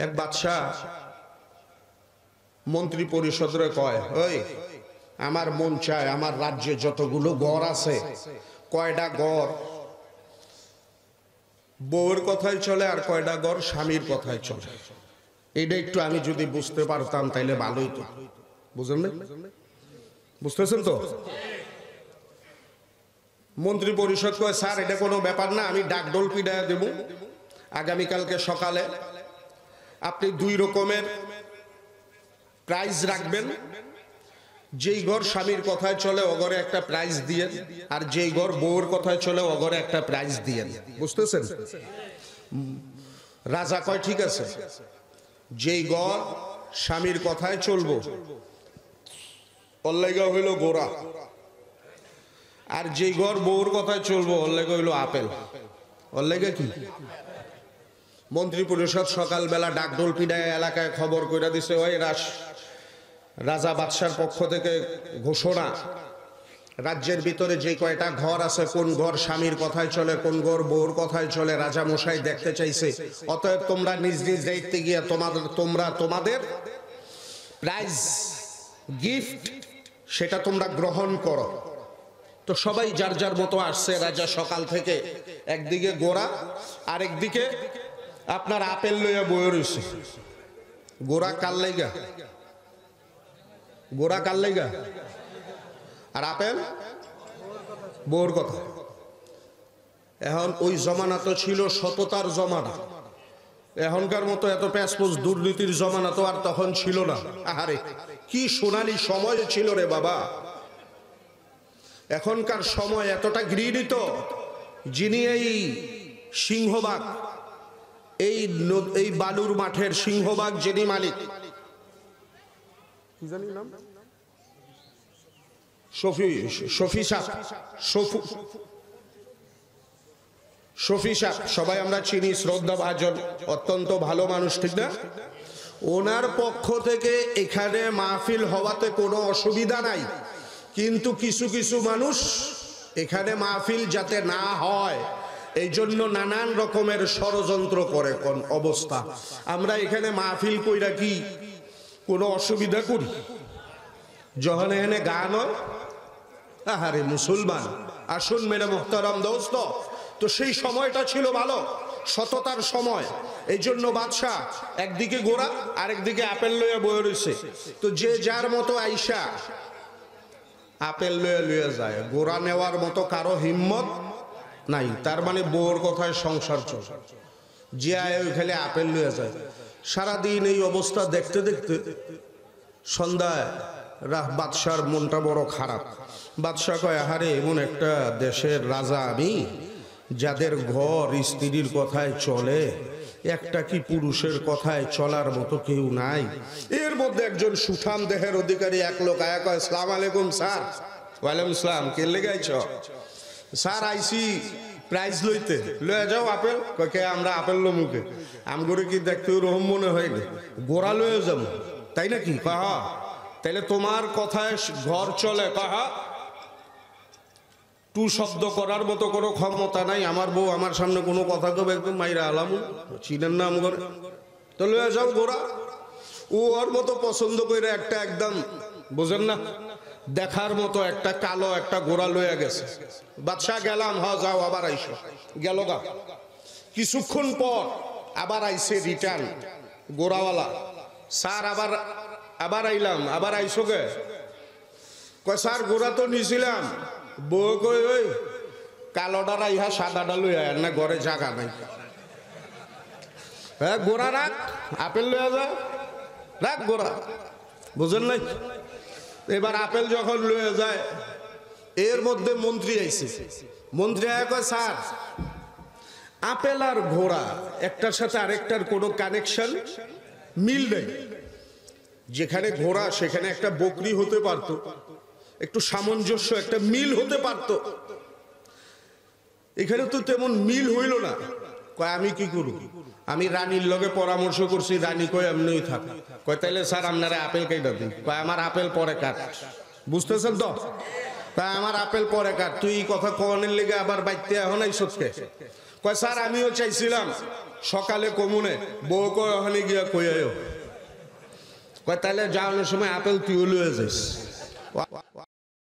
এক বাদশাহ মন্ত্রী পরিষদরে কয়, ওই আমার মন চায় আমার রাজ্যে যতগুলো গড় আছে কয়টা গড় বউয়ের কথাই চলে আর কয়টা গড় স্বামীর কথাই চলে। এটা একটু আমি যদি বুঝতে পারতাম তাইলে ভালোই তো। বুঝলেন না? বুঝতেছেন তো? মন্ত্রী পরিষদ কয়, স্যার এটা কোনো ব্যাপার না, আমি ডাকডোল পিড়ায় দেব। আগামীকালকে সকালে আপনি 2 রকমের প্রাইজ রাখবেন। যেই ঘর স্বামীর কথায় চলে ও ঘরে একটা প্রাইজ দিয়েন, আর যেই ঘর বউর কথায় চলে ও ঘরে একটা প্রাইজ দিয়েন। বুঝতেছেন? রাজা কয়, ঠিক আছে। যেই ঘর স্বামীর কথায় চলবো অল্লাইগা হইল গোরা, আর যেই ঘর বউর কথায় চলবো অল্লাইগা হইল আপেল। অল্লাইগা কি? মন্ত্রী পরিষদ সকালবেলা ডাকডোল পিড়ায় এলাকায় খবর কইরা দিছে, ওই রাজা বাদশার পক্ষ থেকে ঘোষণা, রাজ্যের ভিতরে যে কয়টা ঘর আছে কোন ঘর স্বামীর কথায় চলে কোন ঘর বউর কথায় চলে রাজা মশাই দেখতে চাইছে। অতএব তোমরা নিজ নিজ দায়িত্বে গিয়ে তোমাদের প্রাইজ গিফট সেটা তোমরা গ্রহণ করো। তো সবাই যার যার মতো আসছে। রাজা সকাল থেকে একদিকে গোরা আর একদিকে আপনার আপেল লইয়া বয়ে রয়েছে। গোরা কার লাইগা? গোরা কার লাইগা? আর আপেল বউর কথা। এখন ওই জমানা তো ছিল সততার জমানা, এখনকার মতো এত প্যাসপোস দুর্নীতির জমানা তো আর তখন ছিল না। আহারে কি সোনালি সময় ছিল রে বাবা। এখনকার সময় এতটা ঘৃণিত, যিনি এই সিংহবাগ, এই বালুর মাঠের সিংহবাগ যিনি মালিক, কি জানি নাম, শফি সাহেব, সবাই আমরা চিনি, শ্রদ্ধাভাজন, অত্যন্ত ভালো মানুষ, ঠিক না? ওনার পক্ষ থেকে এখানে মাহফিল হওয়াতে কোনো অসুবিধা নাই, কিন্তু কিছু কিছু মানুষ এখানে মাহফিল যাতে না হয় এই জন্য নানান রকমের ষড়যন্ত্র করে। কোন অবস্থা আমরা এখানে মাহফিল কইরা কি কোনো অসুবিধা করি? যখন এখানে গান হয়, আহারে মুসলমান আসুন মেরে মুহতারাম দোস্ত, তো সেই সময়টা ছিল ভালো, সততার সময়। এই জন্য বাদশাহ একদিকে গোরা আর একদিকে আপেল লইয়া বয়ে রয়েছে। তো যে যার মতো আইসা আপেল লইয়া যায়, গোরা নেওয়ার মতো কারো হিম্মত নাই। তার মানে বউর কথায় সংসার চলে, যে আয় ওইখানে আপেল লইয়া যায়। সারাদিন এই অবস্থা দেখতে দেখতে সন্ধ্যায় বাদশার মনটা বড় খারাপ। বাদশাহ কয়, আহারে এমন একটা দেশের রাজা আমি, যাদের ঘর স্ত্রীর কথায় চলে, একটা কি পুরুষের কথায় চলার মতো কেউ নাই। এর মধ্যে একজন সুঠাম দেহের অধিকারী এক লোক আয়া কয়, আসসালামু আলাইকুম স্যার। ওয়ালাইকুম আসসালাম। কে লেগে আইছ? স্যার আইসি প্রাইজ লইতে। লয়ে যাও আপেল। কে? আমরা আপেল লো মুখে আমগরে কি দেখতে ওরকম মনে হয়নি, গোড়া লয়ে যাবো তাই নাকি? কাহা তাইলে তোমার কথায় ঘর চলে? কাহা টু শব্দ করার মতো কোনো ক্ষমতা নাই। আমার বউ আমার সামনে কোনো কথা কবে একদম মাইরা আলাম, চিনেন না আমগরে, তো লয়ে যাও গোড়া। ও ওর মতো পছন্দ করে একটা একদম বোঝেন না দেখার মতো একটা কালো একটা গোড়া লইয়া গেছে। বাদশাহ গেলাম, হ যাও, আবার আইসো। গেল গা, কিছুক্ষণ পর আবার আইসে রিটার্ন গোড়াওয়ালা। স্যার আবার আইলাম। আবার আইসো গে? কয় স্যার গোড়া তো নিছিলাম। বউ কই, ওই কালোটা রাইহা সাদাটা লইয়া না, ঘরে জায়গা নাই। হ্যাঁ গোড়া রাখ, আপেল লইয়া যা, রাখ গোড়া। বুঝেন নাই? এবার আপেল যখন লইয়া যায়, এর মধ্যে মন্ত্রী আইছে। মন্ত্রী আয়া কয়, স্যার আপেল আর ঘোড়া একটার সাথে আরেকটার কোনো কানেকশন মিল নেই। যেখানে ঘোড়া সেখানে একটা বকরি হতে পারতো, একটু সামঞ্জস্য একটা মিল হতে পারতো, এখানে তো তেমন মিল হইল না। কয় আমি কি করব? আমি রানীর লগে পরামর্শ করছি, রানী কয় এমনিই থাক। কয় তাইলে স্যার আপনারা আপেল কেটে দিন। কয় আমার আপেল পরে কাট। বুঝতেছেন তো? তাই আমার আপেল পরে কাট। তুই এই কথা কনের লেগে আবার বাইতে এখন এই সত্যি কয় স্যার আমিও চাইছিলাম সকালে কমুনে, বউ কয় ওখানে গিয়া কই আয়ো। কয় তাহলে যাওয়ানোর সময় আপেল তুই লয়ে যাইস।